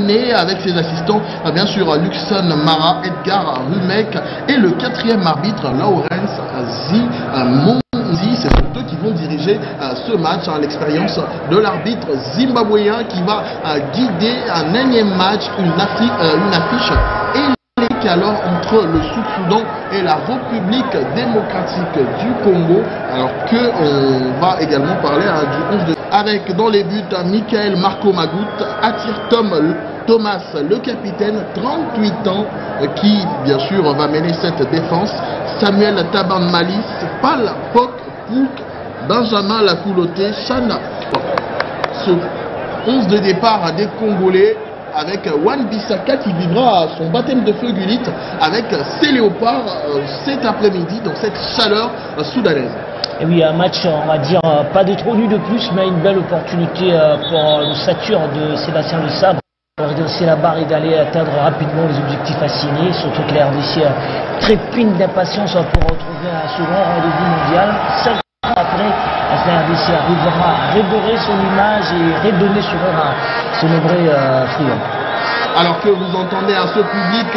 terminé avec ses assistants, bien sûr Luxon Mara, Edgar Rumek et le quatrième arbitre Lawrence Zimonzi. Ce sont eux qui vont diriger ce match, l'expérience de l'arbitre zimbabwéen qui va guider un énième match, une affiche électrique alors entre le Sud-Soudan et la République démocratique du Congo, alors que on va également parler du 11 de... avec dans les buts Michael Marco Magout, Atir Thomas, le capitaine, 38 ans, qui bien sûr va mener cette défense, Samuel Taban Malis, Pal Pok Pouk, Benjamin Lakouloté, Chana. Ce 11 de départ des Congolais avec Wan Bissaka qui vivra son baptême de feu Gullit avec ses léopards cet après-midi dans cette chaleur soudanaise. Et oui, un match, on va dire, pas de trop nu de plus, mais une belle opportunité pour le stature de Sébastien Le Sabre pour redresser la barre et d'aller atteindre rapidement les objectifs assignés, surtout que la RDC trépigne d'impatience pour retrouver un second rendez-vous mondial. 5 ans après, la RDC arrivera à redorer son image et redonner son nombré friand. Alors que vous entendez ce public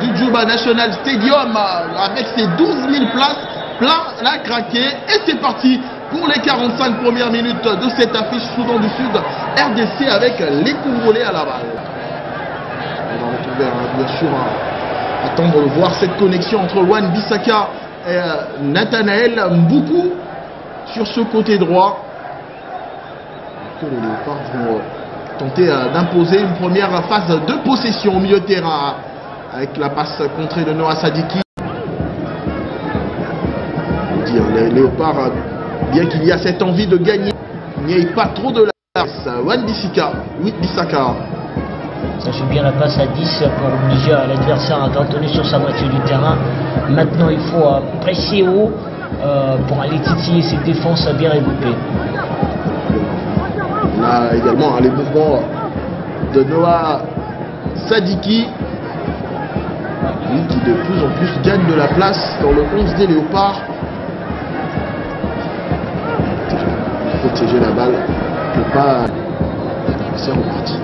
du Djouba National Stadium avec ses 12 000 places, plein la craquer, et c'est parti pour les 45 premières minutes de cette affiche Soudan du Sud, RDC avec les Congolais à la balle. On va retrouver bien sûr attendre de voir cette connexion entre Wan Bissaka et Nathanaël Mboukou sur ce côté droit. Que les Léopards vont tenter d'imposer une première phase de possession au milieu de terrain avec la passe contrée de Noah Sadiki. Les Léopards, bien qu'il y a cette envie de gagner, il n'y ait pas trop de la place. Wan Bissaka. Ça fait bien la passe à 10 pour obliger l'adversaire à cantonner sur sa moitié du terrain. Maintenant, il faut presser haut pour aller titiller ses défenses bien regroupées. On a également les mouvements de Noah Sadiki, lui qui de plus en plus gagne de la place dans le 11 des Léopards. Protéger la balle, ne pas c'est reparti.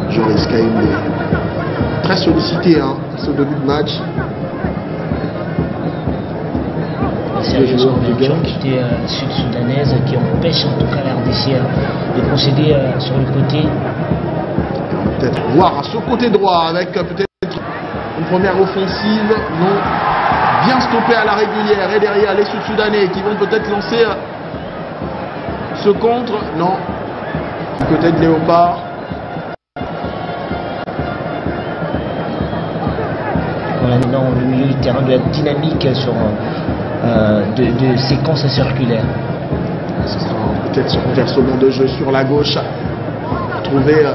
Joris Kaimbe, très sollicité ce début de match. C'est une ouverture qui était sud-soudanaise qui empêche en tout cas la RDC de procéder sur le côté. Peut-être voir à ce côté droit avec peut-être une première offensive, non. Bien stoppé à la régulière, et derrière les Sud-Soudanais qui vont peut-être lancer ce contre. Non. Du côté de Léopard. Voilà, dans le milieu du terrain de la dynamique sur de séquences circulaires. Ce sera peut-être ce renversement de jeu sur la gauche. Trouver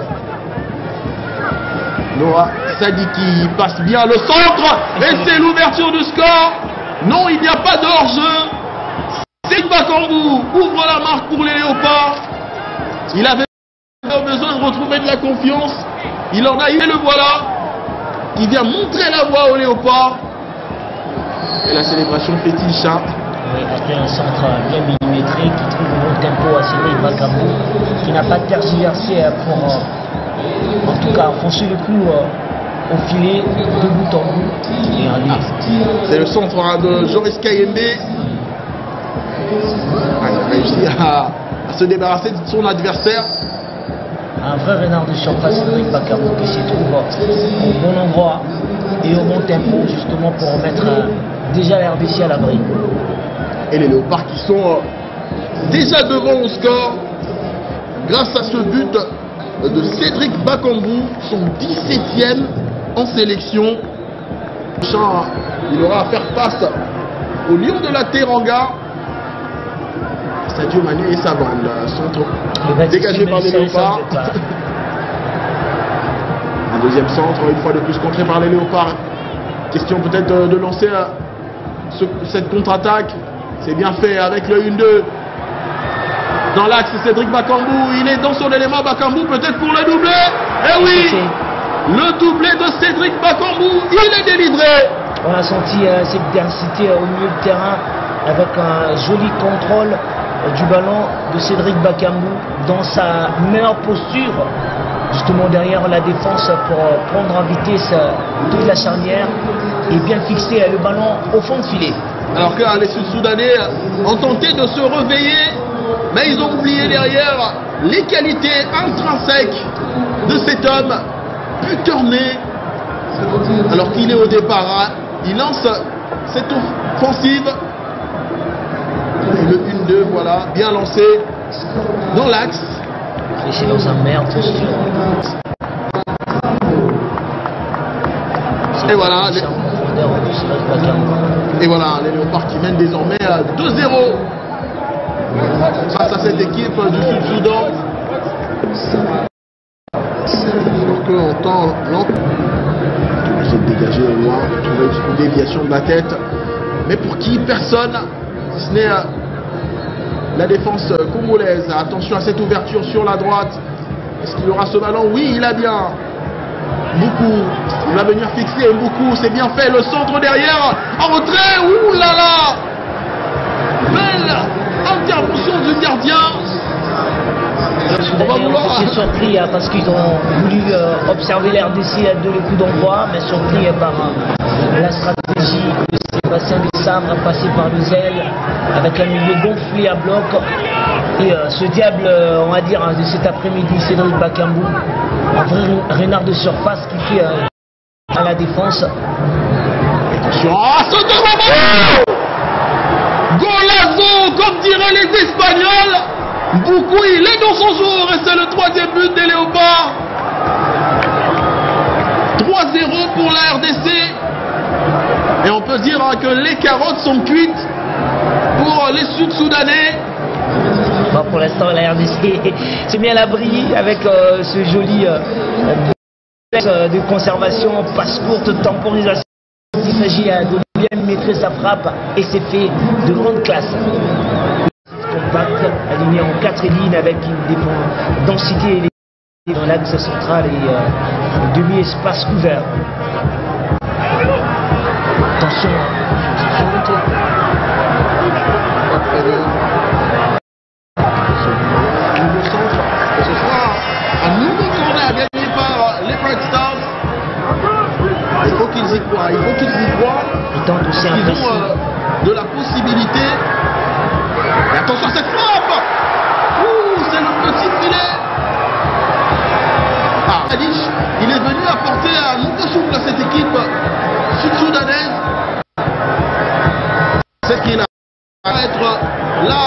Noah Sadiki passe bien le centre et c'est l'ouverture du score. Non, il n'y a pas de hors-jeu. C'est Bakambou ouvre la marque pour les Léopards. Il avait besoin de retrouver de la confiance. Il en a eu, et le voilà. Il vient montrer la voie aux Léopards. Et la célébration fétiche. Oui, après un centre bien millimétré qui trouve le bon tempo à Cédric Bakambou, qui n'a pas tergiversé pour en tout cas enfoncer le clou au filet de bout en bout. C'est le centre de Joris Kayembe. Il a réussi à se débarrasser de son adversaire. Un vrai renard de surface, Cédric Bakambou, qui s'y trouve au bon endroit et au bon tempo justement pour remettre déjà la RDC à l'abri. Et les Léopards qui sont déjà devant au score grâce à ce but de Cédric Bakambou, son 17e en sélection. Il aura à faire face au Lion de la Teranga. Sadio Mané et sa bande. Centre dégagé par les Léopards. Un deuxième centre, une fois de plus contré par les Léopards. Question peut-être de lancer cette contre-attaque. C'est bien fait avec le 1-2. Dans l'axe, Cédric Bakambou. Il est dans son élément. Bakambou peut-être pour le doublé. Eh oui, le doublé de Cédric Bakambou. Il est délivré. On a senti cette densité au milieu de terrain avec un joli contrôle du ballon de Cédric Bakambu dans sa meilleure posture, justement derrière la défense pour prendre en vitesse toute la charnière et bien fixer le ballon au fond de filet. Alors que les Sud-Soudanais ont tenté de se réveiller, mais ils ont oublié derrière les qualités intrinsèques de cet homme, puturné, alors qu'il est au départ. Il lance cette offensive. Et le 1-2, voilà, bien lancé dans l'axe. Et c'est dans un meilleur posture. Et voilà, les Léopards qui mènent désormais 2-0 face à cette équipe du Sud-Soudan. Alors qu'on tend de se dégager au loin, de trouver une déviation de la tête. Mais pour qui? Personne, si ce n'est la défense congolaise. Attention à cette ouverture sur la droite. Est-ce qu'il aura ce ballon? Oui, il a bien. Beaucoup, il va venir fixer beaucoup, c'est bien fait, le centre derrière, en retrait, ouh là là, belle intervention du gardien. On va vouloir... Je suis surpris parce qu'ils ont voulu observer l'RDC de les coups d'envoi, mais surpris par la stratégie de Sébastien Desabre, passé par le zèle, avec un milieu gonflé à bloc. Et ce diable, on va dire, de cet après-midi, Cédric Bakambu, un vrai renard de surface qui fait à la défense. Attention, ce golazo, comme diraient les Espagnols. Beaucoup, il est dans son jour et c'est le 3e but des Léopards. 3-0 pour la RDC. Et on peut dire que les carottes sont cuites pour les Sud-Soudanais. Bon, pour l'instant, la RDC c'est bien à l'abri avec ce joli de conservation, passe courte, temporisation. Il s'agit de bien maîtriser sa frappe et c'est fait de grande classe. Compact, aligné en 4 lignes avec une densité dans l'axe central et demi-espace couvert. Attention, nouveau centre, et ce sera un nouveau corner gagné par les Bright Stars. Il faut qu'ils y croient, il faut qu'ils y croient. Ils tentent aussi un Ils ont de la possibilité. Et attention à cette frappe. Ouh, c'est le petit filet. Ah, Adish, il est venu apporter un nouveau souffle à cette équipe sud-soudanaise. C'est qu'il a à être là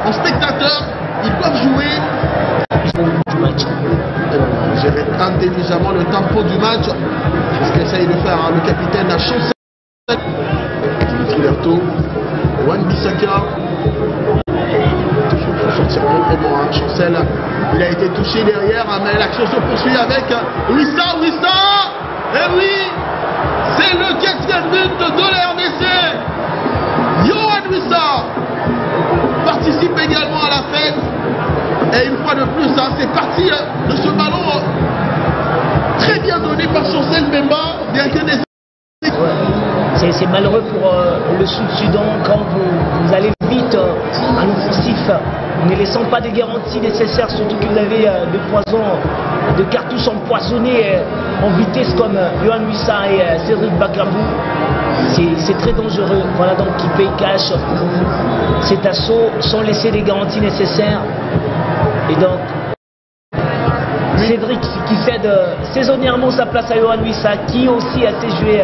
en spectateur. Ils peuvent jouer. du match. Gérer intelligemment le tempo du match. C'est ce qu'essaye de faire le capitaine à Chancel. Dimitri Berthaud, Wan Bissaka. Toujours faut sortir proprement. Chancel, il a été touché derrière, mais l'action se poursuit avec Wissa. Et oui, c'est le 4e but de la RDC. Yohan Wissa participe également à la fête. Et une fois de plus, c'est parti de ce ballon très bien donné par Chancel Mbemba, bien que des... C'est malheureux pour le Sud-Soudan quand vous allez vite en offensif, ne laissant pas de garanties nécessaires, surtout que vous avez de poison, de cartouches empoisonnées en vitesse comme Yohan Wissa et Cédric Bakambu. C'est très dangereux. Voilà donc qui paye cash cet assaut sans laisser les garanties nécessaires. Et donc Cédric qui cède saisonnièrement sa place à Yohan Wissa, qui aussi a été joué